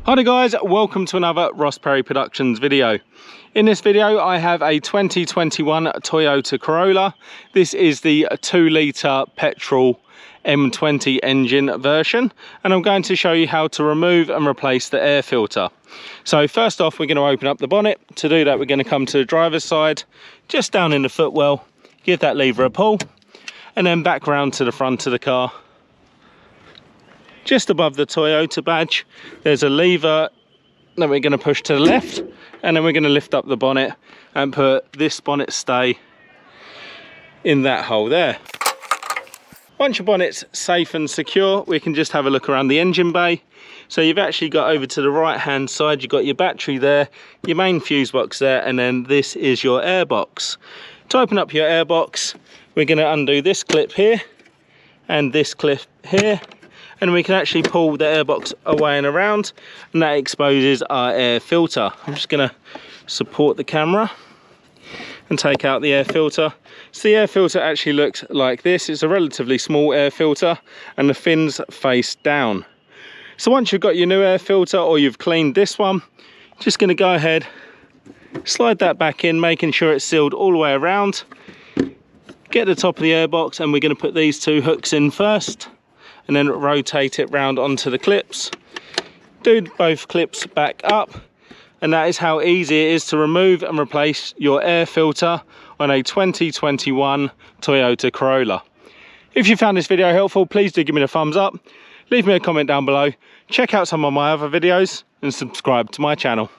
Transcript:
Hi there guys, welcome to another Ross Perry Productions video. In this video I have a 2021 Toyota Corolla. This is the 2 litre petrol M20 engine version, and I'm going to show you how to remove and replace the air filter. So first off, we're going to open up the bonnet. To do that, we're going to come to the driver's side, just down in the footwell, give that lever a pull, and then back round to the front of the car. Just above the Toyota badge, there's a lever that we're going to push to the left, and then we're going to lift up the bonnet and put this bonnet stay in that hole there. Once your bonnet's safe and secure, we can just have a look around the engine bay. So you've actually got over to the right hand side, you've got your battery there, your main fuse box there, and then this is your air box. To open up your air box, we're going to undo this clip here and this clip here, and we can actually pull the airbox away and around, and that exposes our air filter. I'm just going to support the camera and take out the air filter. So the air filter actually looks like this. It's a relatively small air filter and the fins face down. So once you've got your new air filter, or you've cleaned this one, just going to go ahead, slide that back in, making sure it's sealed all the way around. Get the top of the airbox, and we're going to put these 2 hooks in first, and then rotate it round onto the clips. Do both clips back up, and that is how easy it is to remove and replace your air filter on a 2021 Toyota Corolla. If you found this video helpful, please do give me a thumbs up, leave me a comment down below, check out some of my other videos, and subscribe to my channel.